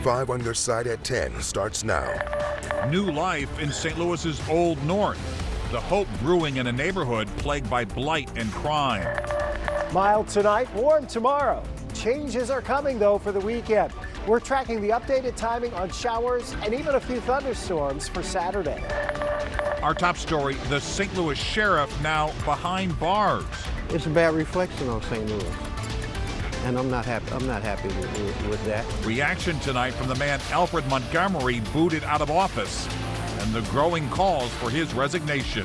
5 on Your Side at 10 starts now. New life in St. Louis's Old North. The hope brewing in a neighborhood plagued by blight and crime. Mild tonight, warm tomorrow. Changes are coming, though, for the weekend. We're tracking the updated timing on showers and even a few thunderstorms for Saturday. Our top story, the St. Louis sheriff now behind bars. It's a bad reflection on St. Louis, and I'm not happy with that. Reaction tonight from the man Alfred Montgomery booted out of office, and the growing calls for his resignation.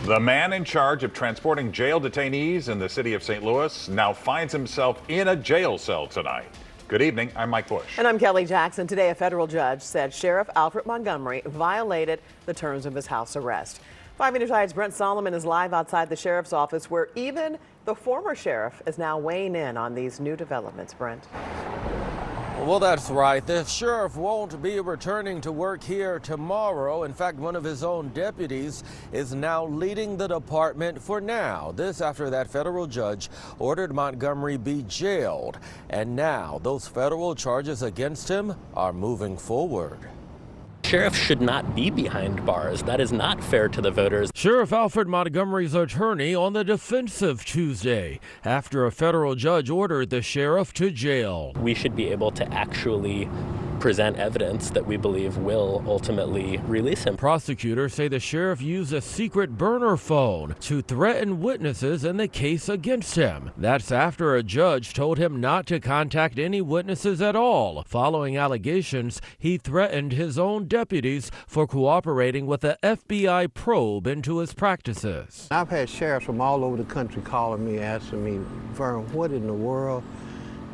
The man in charge of transporting jail detainees in the city of St. Louis now finds himself in a jail cell tonight. Good evening, I'm Mike Bush. And I'm Kelly Jackson. Today, a federal judge said Sheriff Alfred Montgomery violated the terms of his house arrest. 5 News Time's Brent Solomon is live outside the sheriff's office, where even the former sheriff is now weighing in on these new developments. Brent. Well, that's right. The sheriff won't be returning to work here tomorrow. In fact, one of his own deputies is now leading the department for now. This after that federal judge ordered Montgomery be jailed. And now those federal charges against him are moving forward. Sheriff should not be behind bars. That is not fair to the voters. Sheriff Alfred Montgomery's attorney on the defensive Tuesday after a federal judge ordered the sheriff to jail. We should be able to actually present evidence that we believe will ultimately release him. Prosecutors say the sheriff used a secret burner phone to threaten witnesses in the case against him. That's after a judge told him not to contact any witnesses at all. Following allegations, he threatened his own deputies for cooperating with the FBI probe into his practices. I've had sheriffs from all over the country calling me, asking me, Vern, what in the world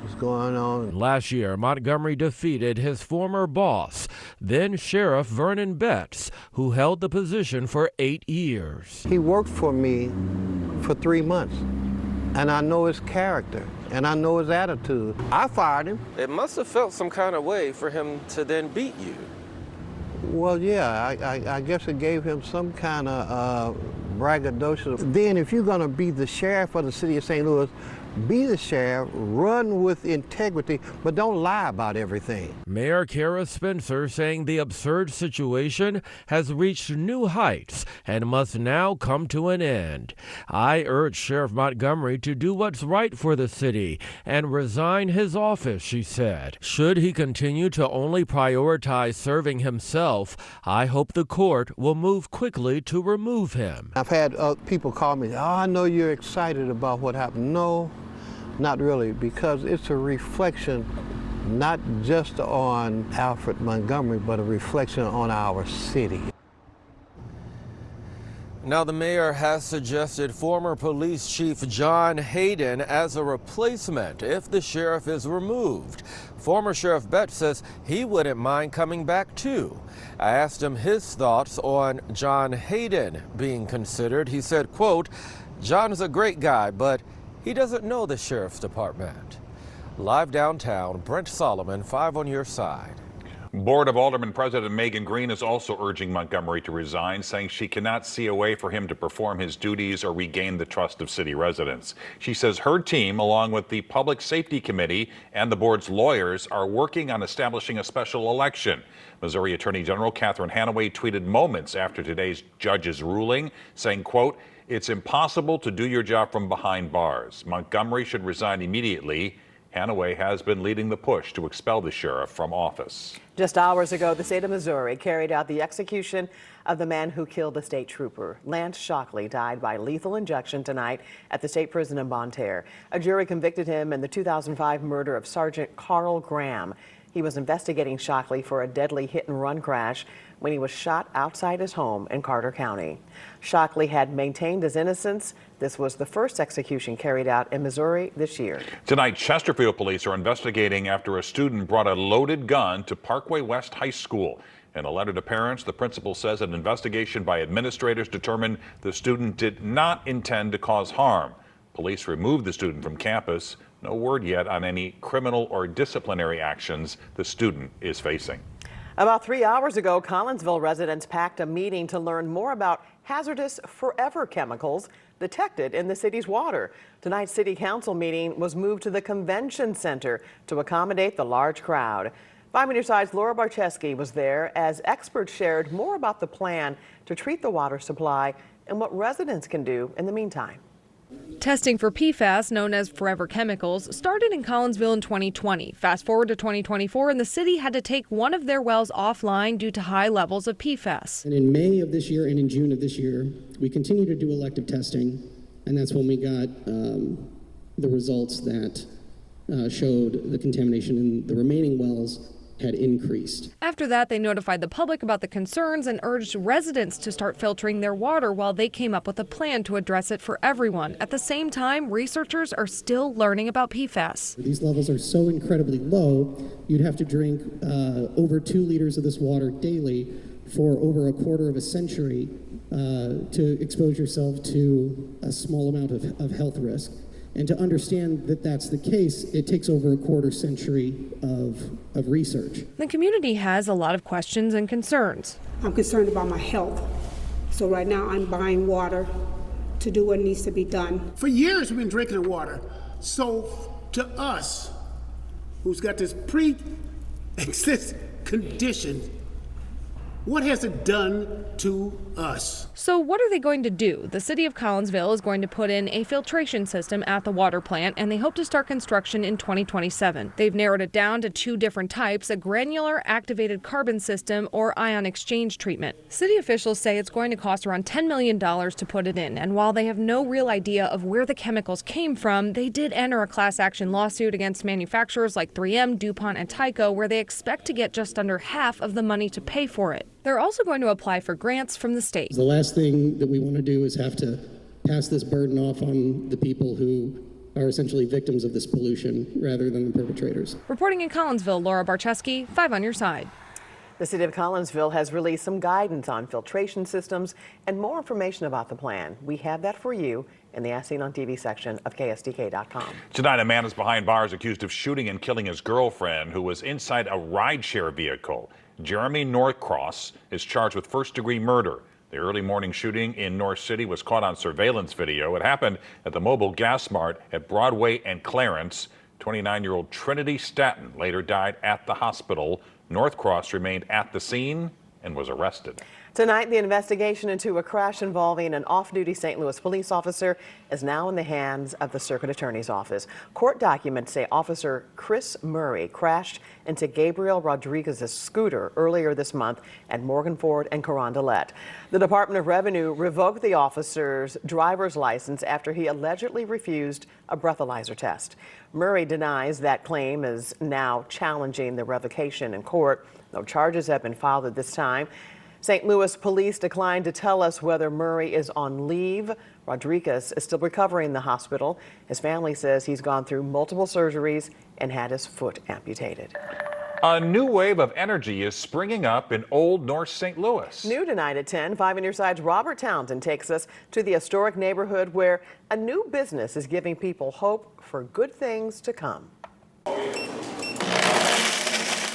is going on? Last year, Montgomery defeated his former boss, then Sheriff Vernon Betts, who held the position for 8 years. He worked for me for 3 months, and I know his character, and I know his attitude. I fired him. It must have felt some kind of way for him to then beat you. Well, yeah, I guess it gave him some kind of braggadocious. Then if you're going to be the sheriff of the city of St. Louis, be the sheriff, run with integrity, but don't lie about everything. Mayor Kara Spencer saying the absurd situation has reached new heights and must now come to an end. I urge Sheriff Montgomery to do what's right for the city and resign his office, she said. Should he continue to only prioritize serving himself, I hope the court will move quickly to remove him. I've had people call me, I know you're excited about what happened. No. Not really, because it's a reflection not just on Alfred Montgomery, but a reflection on our city. Now, the mayor has suggested former police chief John Hayden as a replacement if the sheriff is removed. Former Sheriff Betts says he wouldn't mind coming back too. I asked him his thoughts on John Hayden being considered. He said, quote, John's a great guy, but he doesn't know the sheriff's department. Live downtown, Brent Solomon, 5 on Your Side. Board of Alderman President Megan Green is also urging Montgomery to resign, saying she cannot see a way for him to perform his duties or regain the trust of city residents. She says her team, along with the Public Safety Committee and the board's lawyers, are working on establishing a special election. Missouri Attorney General Catherine Hanaway tweeted moments after today's judge's ruling, saying, quote, it's impossible to do your job from behind bars. Montgomery should resign immediately. Hanaway has been leading the push to expel the sheriff from office. Just hours ago, the state of Missouri carried out the execution of the man who killed a state trooper. Lance Shockley died by lethal injection tonight at the state prison in Bonne Terre. A jury convicted him in the 2005 murder of Sergeant Carl Graham. He was investigating Shockley for a deadly hit-and-run crash when he was shot outside his home in Carter County. Shockley had maintained his innocence. This was the first execution carried out in Missouri this year. Tonight, Chesterfield police are investigating after a student brought a loaded gun to Parkway West High School. In a letter to parents, the principal says an investigation by administrators determined the student did not intend to cause harm. Police removed the student from campus. No word yet on any criminal or disciplinary actions the student is facing. About 3 hours ago, Collinsville residents packed a meeting to learn more about hazardous forever chemicals detected in the city's water. Tonight's city council meeting was moved to the convention center to accommodate the large crowd. 5 on your side's Laura Barcheski was there as experts shared more about the plan to treat the water supply and what residents can do in the meantime. Testing for PFAS, known as forever chemicals, started in Collinsville in 2020. Fast forward to 2024, and the city had to take one of their wells offline due to high levels of PFAS. And in May of this year and in June of this year, we continued to do elective testing, and that's when we got the results that showed the contamination in the remaining wells had increased. After that, they notified the public about the concerns and urged residents to start filtering their water while they came up with a plan to address it for everyone. At the same time, researchers are still learning about PFAS. These levels are so incredibly low, you'd have to drink over 2 liters of this water daily for over a quarter of a century to expose yourself to a small amount of health risk. And to understand that that's the case, it takes over a quarter century of research. The community has a lot of questions and concerns. I'm concerned about my health. So right now I'm buying water to do what needs to be done. For years we've been drinking the water. So to us, who's got this pre-existing condition, what has it done to us? So what are they going to do? The city of Collinsville is going to put in a filtration system at the water plant, and they hope to start construction in 2027. They've narrowed it down to 2 different types, a granular activated carbon system or ion exchange treatment. City officials say it's going to cost around $10 million to put it in, and while they have no real idea of where the chemicals came from, they did enter a class action lawsuit against manufacturers like 3M, DuPont, and Tyco, where they expect to get just under half of the money to pay for it. They're also going to apply for grants from the state. The last thing that we want to do is have to pass this burden off on the people who are essentially victims of this pollution rather than the perpetrators. Reporting in Collinsville, Laura Barcheski, 5 on your side. The city of Collinsville has released some guidance on filtration systems and more information about the plan. We have that for you in the As Seen on TV section of KSDK.com. Tonight, a man is behind bars accused of shooting and killing his girlfriend who was inside a rideshare vehicle. Jeremy Northcross is charged with first-degree murder. The early morning shooting in North City was caught on surveillance video. It happened at the mobile gas mart at Broadway and Clarence. 29-year-old Trinity Staton later died at the hospital. Northcross remained at the scene and was arrested. Tonight, the investigation into a crash involving an off-duty St. Louis police officer is now in the hands of the Circuit Attorney's Office. Court documents say Officer Chris Murray crashed into Gabriel Rodriguez's scooter earlier this month at Morgan Ford and Carondelet. The Department of Revenue revoked the officer's driver's license after he allegedly refused a breathalyzer test. Murray denies that claim, is now challenging the revocation in court. No charges have been filed at this time. St. Louis police declined to tell us whether Murray is on leave. Rodriguez is still recovering in the hospital. His family says he's gone through multiple surgeries and had his foot amputated. A new wave of energy is springing up in Old North St. Louis. New tonight at 10, 5 on your side's Robert Townsend takes us to the historic neighborhood where a new business is giving people hope for good things to come.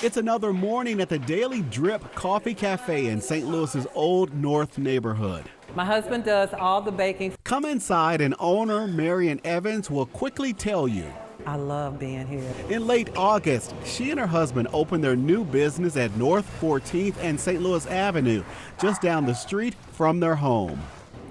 It's another morning at the Daily Drip Coffee Cafe in St. Louis's Old North neighborhood. My husband does all the baking. Come inside and owner Marion Evans will quickly tell you. I love being here. In late August, she and her husband opened their new business at North 14th and St. Louis Avenue, just down the street from their home.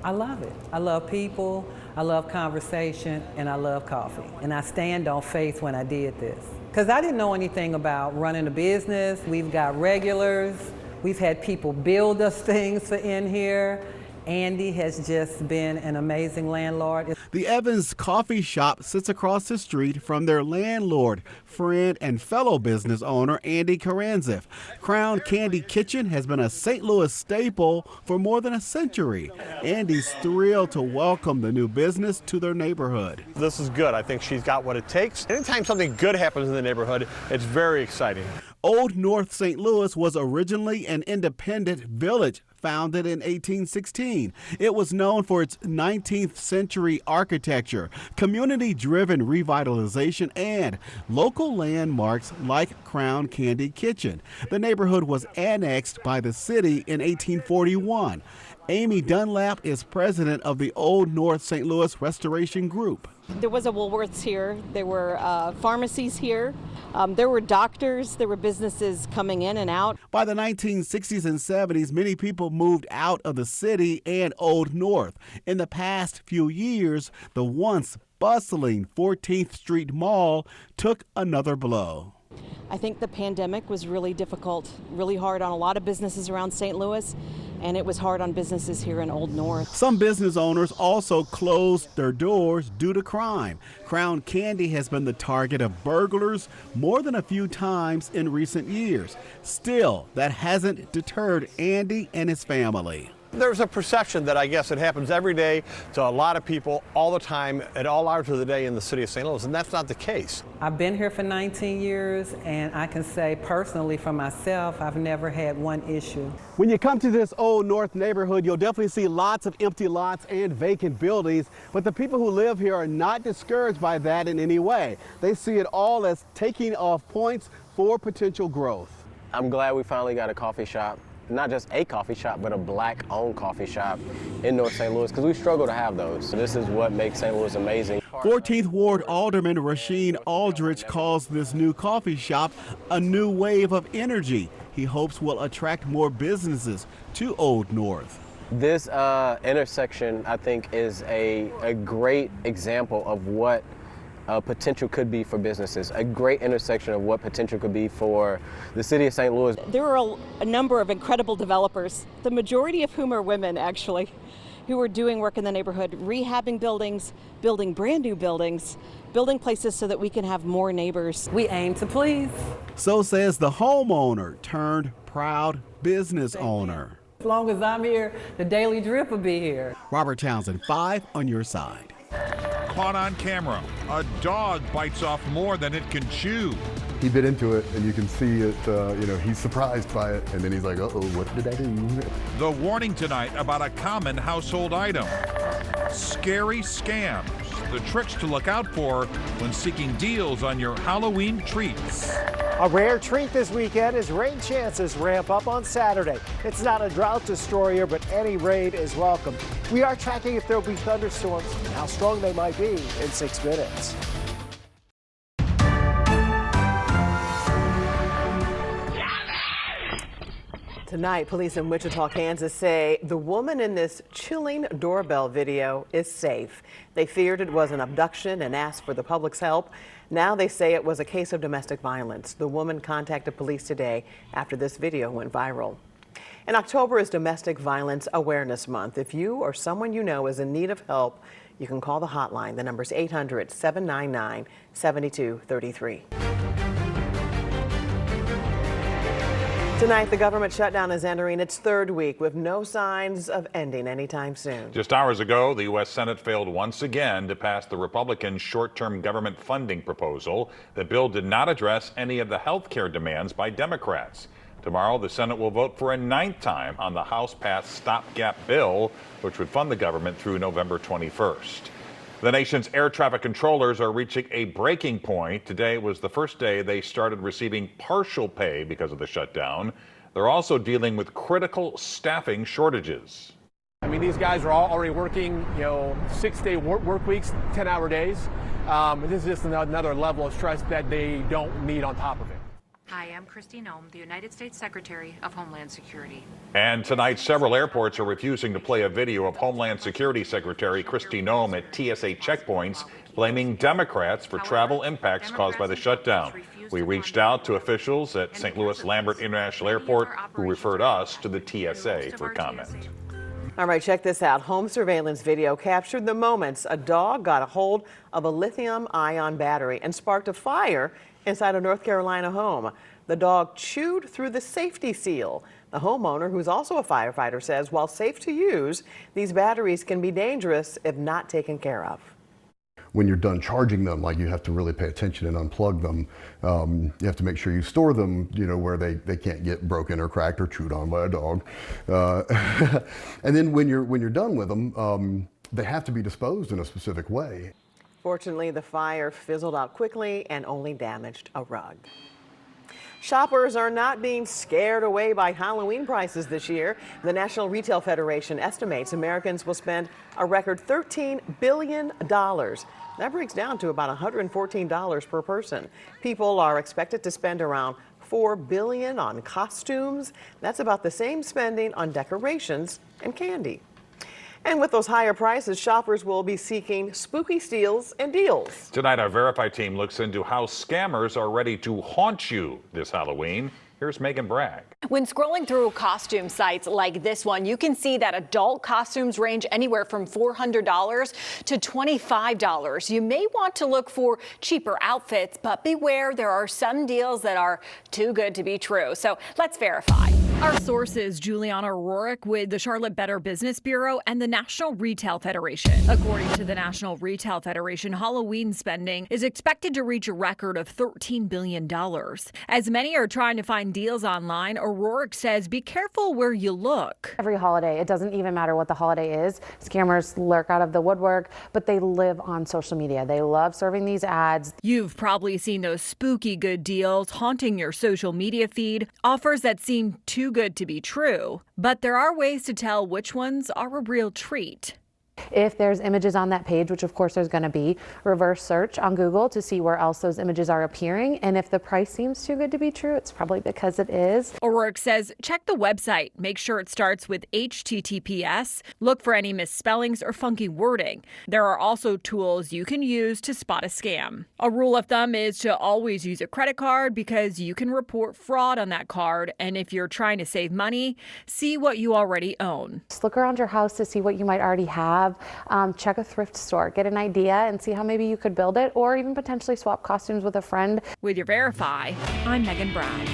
I love it. I love people, I love conversation, and I love coffee. And I stand on faith when I did this. Because I didn't know anything about running a business. We've got regulars. We've had people build us things for in here. Andy has just been an amazing landlord. The Evans Coffee Shop sits across the street from their landlord, friend, and fellow business owner, Andy Karanzev. Crown Candy Kitchen has been a St. Louis staple for more than a century. Andy's thrilled to welcome the new business to their neighborhood. This is good. I think she's got what it takes. Anytime something good happens in the neighborhood, it's very exciting. Old North St. Louis was originally an independent village founded in 1816. It was known for its 19th century architecture, community-driven revitalization, and local landmarks like Crown Candy Kitchen. The neighborhood was annexed by the city in 1841. Amy Dunlap is president of the Old North St. Louis Restoration Group. There was a Woolworths here. There were pharmacies here. There were doctors, there were businesses coming in and out. By the 1960s and 70s, many people moved out of the city and Old North. In the past few years, the once bustling 14th Street Mall took another blow. I think the pandemic was really difficult, really hard on a lot of businesses around St. Louis, and it was hard on businesses here in Old North. Some business owners also closed their doors due to crime. Crown Candy has been the target of burglars more than a few times in recent years. Still, that hasn't deterred Andy and his family. There's a perception that I guess it happens every day to a lot of people all the time at all hours of the day in the city of St. Louis, and that's not the case. I've been here for 19 years, and I can say personally for myself, I've never had one issue. When you come to this Old North neighborhood, you'll definitely see lots of empty lots and vacant buildings, but the people who live here are not discouraged by that in any way. They see it all as taking off points for potential growth. I'm glad we finally got a coffee shop. Not just a coffee shop, but a black-owned coffee shop in North St. Louis, because we struggle to have those. So this is what makes St. Louis amazing. 14th Ward Alderman Rasheen Aldrich calls this new coffee shop a new wave of energy he hopes will attract more businesses to Old North. This intersection, I think, is a great example of what potential could be for businesses, a great intersection of what potential could be for the city of St. Louis. There are a number of incredible developers, the majority of whom are women actually, who are doing work in the neighborhood, rehabbing buildings, building brand new buildings, building places so that we can have more neighbors. We aim to please. So says the homeowner turned proud business owner. As long as I'm here, the Daily Drip will be here. Robert Townsend, 5 on your side. Caught on camera, a dog bites off more than it can chew. He bit into it, and you can see it, he's surprised by it, and then he's like, uh-oh, what did I do? The warning tonight about a common household item. Scary scams, the tricks to look out for when seeking deals on your Halloween treats. A rare treat this weekend as rain chances ramp up on Saturday. It's not a drought destroyer, but any rain is welcome. We are tracking if there'll be thunderstorms and how strong they might be in 6 minutes. Tonight, police in Wichita, Kansas say the woman in this chilling doorbell video is safe. They feared it was an abduction and asked for the public's help. Now they say it was a case of domestic violence. The woman contacted police today after this video went viral. And October is Domestic Violence Awareness Month. If you or someone you know is in need of help, you can call the hotline. The number is 800-799-7233. Tonight, the government shutdown is entering its 3rd week with no signs of ending anytime soon. Just hours ago, the U.S. Senate failed once again to pass the Republican short-term government funding proposal. The bill did not address any of the health care demands by Democrats. Tomorrow, the Senate will vote for a 9th time on the House-passed stopgap bill, which would fund the government through November 21st. The nation's air traffic controllers are reaching a breaking point. Today was the first day they started receiving partial pay because of the shutdown. They're also dealing with critical staffing shortages. I mean, these guys are all already working, 6-day work weeks, 10-hour days. This is just another level of stress that they don't need on top of it. Hi, I'm Christine Ohm, the United States Secretary of Homeland Security. And tonight, several airports are refusing to play a video of Homeland Security Secretary Christine Ohm at TSA checkpoints, blaming Democrats for travel impacts caused by the shutdown. We reached out to officials at St. Louis Lambert International Airport who referred us to the TSA for comment. All right, check this out. Home surveillance video captured the moments a dog got a hold of a lithium-ion battery and sparked a fire inside a North Carolina home. The dog chewed through the safety seal. The homeowner, who's also a firefighter, says while safe to use, these batteries can be dangerous if not taken care of. When you're done charging them, you have to really pay attention and unplug them. You have to make sure you store them, where they can't get broken or cracked or chewed on by a dog. And then when you're done with them, they have to be disposed in a specific way. Fortunately, the fire fizzled out quickly and only damaged a rug. Shoppers are not being scared away by Halloween prices this year. The National Retail Federation estimates Americans will spend a record $13 billion. Now, That breaks down to about $114 per person. People are expected to spend around $4 billion on costumes. That's about the same spending on decorations and candy. And with those higher prices, shoppers will be seeking spooky steals and deals. Tonight, our Verify team looks into how scammers are ready to haunt you this Halloween. Here's Megan Bragg. When scrolling through costume sites like this one, you can see that adult costumes range anywhere from $400 to $25. You may want to look for cheaper outfits, but beware, there are some deals that are too good to be true. So let's verify. Our source is Juliana Rorik with the Charlotte Better Business Bureau and the National Retail Federation. According to the National Retail Federation, Halloween spending is expected to reach a record of $13 billion. As many are trying to find deals online, Rorik says be careful where you look. Every holiday, it doesn't even matter what the holiday is. Scammers lurk out of the woodwork, but they live on social media. They love serving these ads. You've probably seen those spooky good deals haunting your social media feed, offers that seem too good to be true. But there are ways to tell which ones are a real treat. If there's images on that page, which of course there's going to be, reverse search on Google to see where else those images are appearing. And if the price seems too good to be true, it's probably because it is. O'Rourke says check the website. Make sure it starts with HTTPS. Look for any misspellings or funky wording. There are also tools you can use to spot a scam. A rule of thumb is to always use a credit card because you can report fraud on that card. And if you're trying to save money, see what you already own. Just look around your house to see what you might already have. Check a thrift store, get an idea and see how maybe you could build it, or even potentially swap costumes with a friend. With your Verify, I'm Megan Bragg.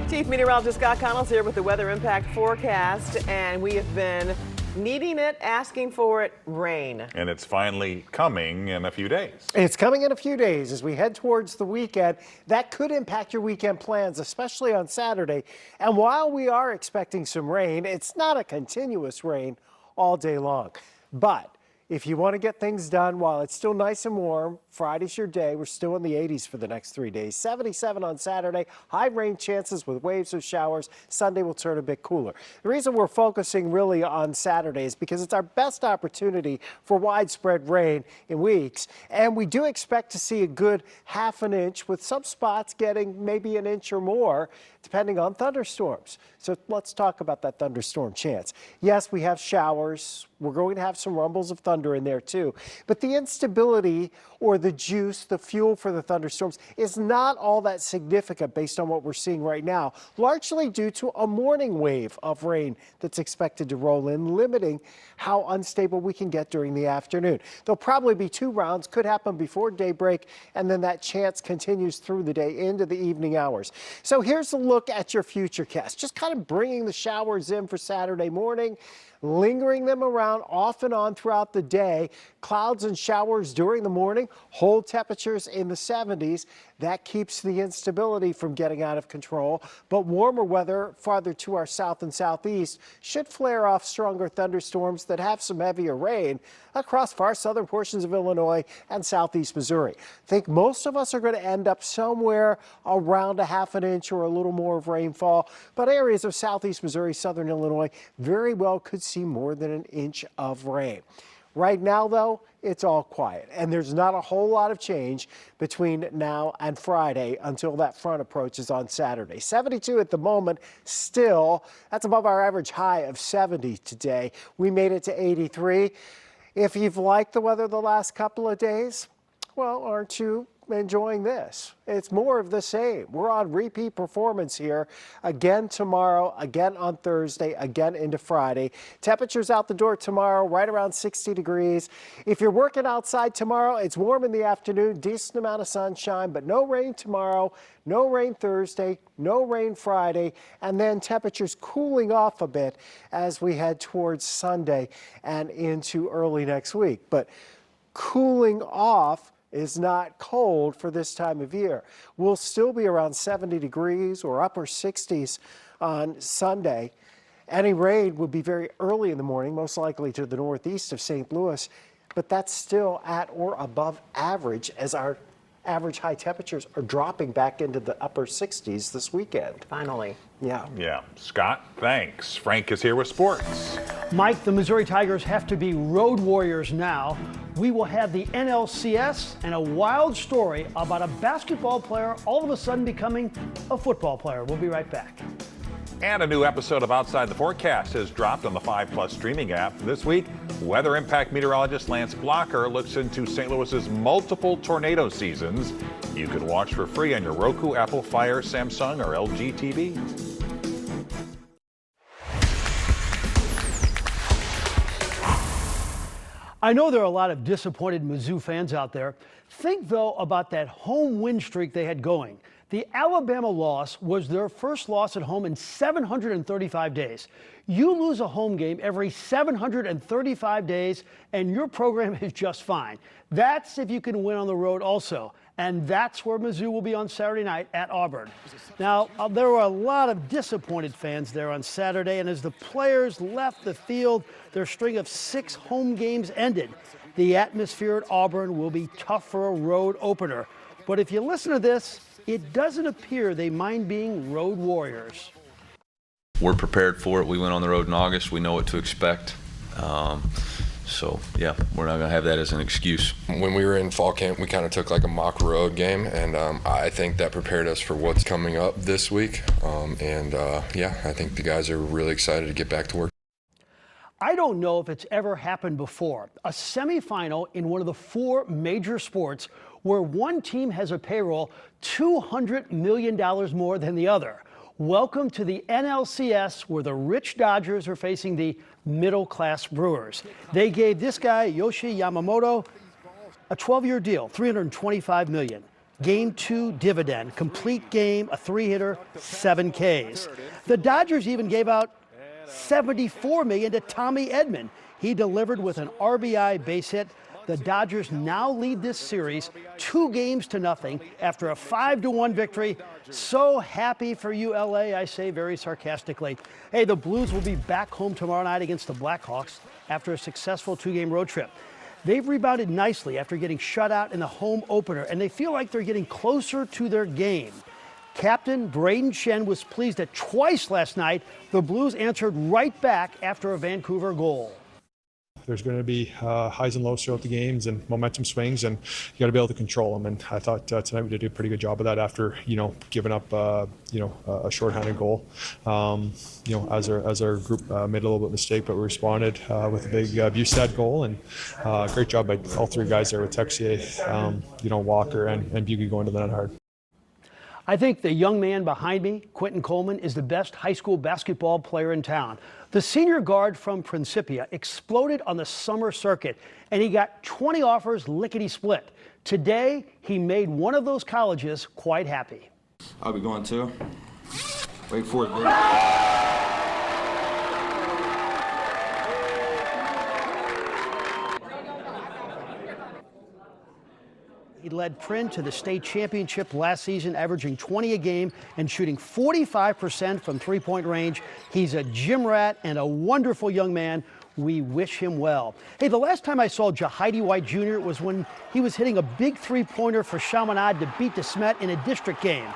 Chief Meteorologist Scott Connell's here with the weather impact forecast, and we have been needing it, asking for it, rain. And it's finally coming in a few days. It's coming in a few days as we head towards the weekend. That could impact your weekend plans, especially on Saturday. And while we are expecting some rain, it's not a continuous rain all day long. But if you want to get things done while it's still nice and warm, Friday's your day. We're still in the 80s for the next 3 days. 77 on Saturday, high rain chances with waves or showers. Sunday will turn a bit cooler. The reason we're focusing really on Saturday is because it's our best opportunity for widespread rain in weeks. And we do expect to see a good half an inch, with some spots getting maybe an inch or more, depending on thunderstorms. So let's talk about that thunderstorm chance. Yes, we have showers. We're going to have some rumbles of thunder in there too. But the instability, or the juice, the fuel for the thunderstorms, is not all that significant based on what we're seeing right now, largely due to a morning wave of rain that's expected to roll in, limiting how unstable we can get during the afternoon. There'll probably be 2 rounds, could happen before daybreak, and then that chance continues through the day into the evening hours. So here's a look at your futurecast, just kind of bringing the showers in for Saturday morning, lingering them around off and on throughout the day. Clouds and showers during the morning, hold temperatures in the 70s. That keeps the instability from getting out of control. But warmer weather farther to our south and southeast should flare off stronger thunderstorms that have some heavier rain across far southern portions of Illinois and southeast Missouri. I think most of us are going to end up somewhere around a half an inch or a little more of rainfall, but areas of southeast Missouri, southern Illinois very well could see more than an inch of rain. Right now, though, it's all quiet, and there's not a whole lot of change between now and Friday until that front approaches on Saturday. 72 at the moment, still. That's above our average high of 70 today. We made it to 83. If you've liked the weather the last couple of days, well, aren't you enjoying this? It's more of the same. We're on repeat performance here again tomorrow, again on Thursday, again into Friday. Temperatures out the door tomorrow right around 60 degrees. If you're working outside tomorrow, it's warm in the afternoon, decent amount of sunshine, but no rain tomorrow, no rain Thursday, no rain Friday, and then temperatures cooling off a bit as we head towards Sunday and into early next week. But cooling off is not cold for this time of year. We'll still be around 70 degrees or upper 60s on Sunday. Any rain would be very early in the morning, most likely to the northeast of St. Louis, but that's still at or above average as our average high temperatures are dropping back into the upper 60s this weekend. Finally. Yeah. Scott, thanks. Frank is here with sports. Mike, the Missouri Tigers have to be road warriors now. We will have the NLCS and a wild story about a basketball player all of a sudden becoming a football player. We'll be right back. And a new episode of Outside the Forecast has dropped on the 5+ streaming app. This week, weather impact meteorologist Lance Blocker looks into St. Louis's multiple tornado seasons. You can watch for free on your Roku, Apple, Fire, Samsung, or LG TV. I know there are a lot of disappointed Mizzou fans out there. Think, though, about that home win streak they had going. The Alabama loss was their first loss at home in 735 days. You lose a home game every 735 days, and your program is just fine. That's if you can win on the road also. And that's where Mizzou will be on Saturday night at Auburn. Now, there were a lot of disappointed fans there on Saturday, and as the players left the field, their string of 6 home games ended. The atmosphere at Auburn will be tough for a road opener. But if you listen to this, it doesn't appear they mind being road warriors. We're prepared for it. We went on the road in August. We know what to expect. So, yeah, we're not going to have that as an excuse. When we were in fall camp, we kind of took like a mock road game, and I think that prepared us for what's coming up this week. Yeah, I think the guys are really excited to get back to work. I don't know if it's ever happened before. A semifinal in one of the 4 major sports where one team has a payroll $200 million more than the other. Welcome to the NLCS, where the rich Dodgers are facing the middle-class Brewers. They gave this guy, Yoshi Yamamoto, a 12-year deal, $325 million. Game 2 dividend, complete game, a 3-hitter, 7 Ks. The Dodgers even gave out $74 million to Tommy Edman. He delivered with an RBI base hit. The Dodgers now lead this series 2-0 after a 5-1 victory. So happy for you, LA, I say very sarcastically. Hey, the Blues will be back home tomorrow night against the Blackhawks after a successful 2-game road trip. They've rebounded nicely after getting shut out in the home opener, and they feel like they're getting closer to their game. Captain Braden Shen was pleased that twice last night the Blues answered right back after a Vancouver goal. There's going to be highs and lows throughout the games and momentum swings, and you got to be able to control them. And I thought tonight we did a pretty good job of that after, giving up, a shorthanded goal. As our group made a little bit of mistake, but we responded with a big Bustad goal, and great job by all 3 guys there with Texier, Walker, and Bugey going to the net hard. I think the young man behind me, Quentin Coleman, is the best high school basketball player in town. The senior guard from Principia exploded on the summer circuit, and he got 20 offers lickety-split. Today, he made one of those colleges quite happy. I'll be going to Wake Forest, baby. He led Prin to the state championship last season, averaging 20 a game and shooting 45% from three-point range. He's a gym rat and a wonderful young man. We wish him well. Hey, the last time I saw Jahidi White Jr. was when he was hitting a big three-pointer for Chaminade to beat De Smet in a district game.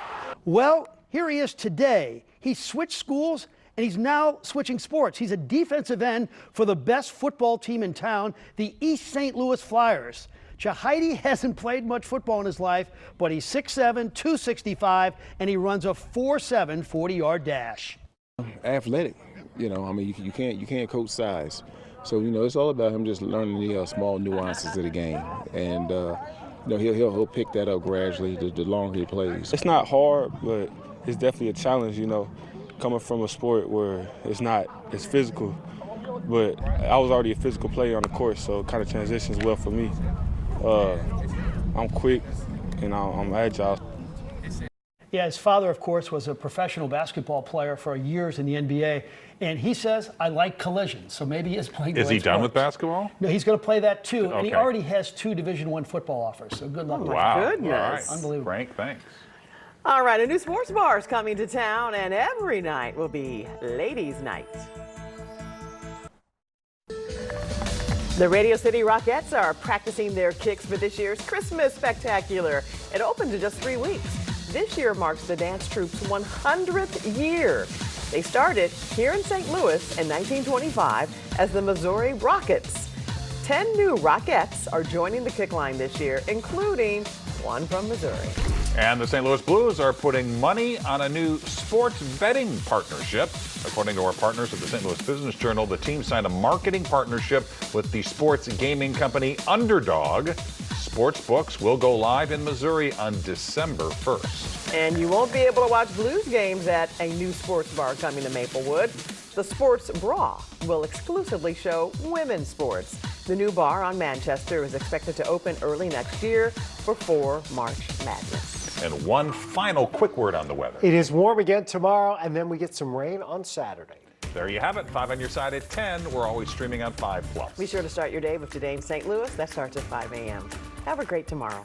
Well, here he is today. He switched schools, and he's now switching sports. He's a defensive end for the best football team in town, the East St. Louis Flyers. Jahidi hasn't played much football in his life, but he's 6'7", 265, and he runs a 4.7 40-yard dash. Athletic, you can't coach size. So, it's all about him just learning the small nuances of the game. And, he'll pick that up gradually the longer he plays. It's not hard, but it's definitely a challenge, coming from a sport where it's physical. But I was already a physical player on the court, so it kind of transitions well for me. I'm quick and I'm agile. Yeah, his father, of course, was a professional basketball player for years in the NBA, and he says, I like collisions, so maybe he is playing. Is he done with basketball? No, he's going to play that too, Okay. and he already has 2 Division I football offers, so good luck. Oh, wow. Goodness. All right. Unbelievable. Frank, thanks. All right, a new sports bar is coming to town, and every night will be Ladies' Night. The Radio City Rockettes are practicing their kicks for this year's Christmas Spectacular. It opened in just 3 weeks. This year marks the dance troupe's 100th year. They started here in St. Louis in 1925 as the Missouri Rockets. 10 new Rockettes are joining the kick line this year, including one from Missouri. And the St. Louis Blues are putting money on a new sports betting partnership. According to our partners at the St. Louis Business Journal, the team signed a marketing partnership with the sports gaming company Underdog. Sports books will go live in Missouri on December 1st. And you won't be able to watch Blues games at a new sports bar coming to Maplewood. The Sports Bra will exclusively show women's sports. The new bar on Manchester is expected to open early next year before March Madness. And one final quick word on the weather. It is warm again tomorrow, and then we get some rain on Saturday. There you have it. 5 on your side at 10. We're always streaming on 5+. Be sure to start your day with Today in St. Louis. That starts at 5 a.m. Have a great tomorrow.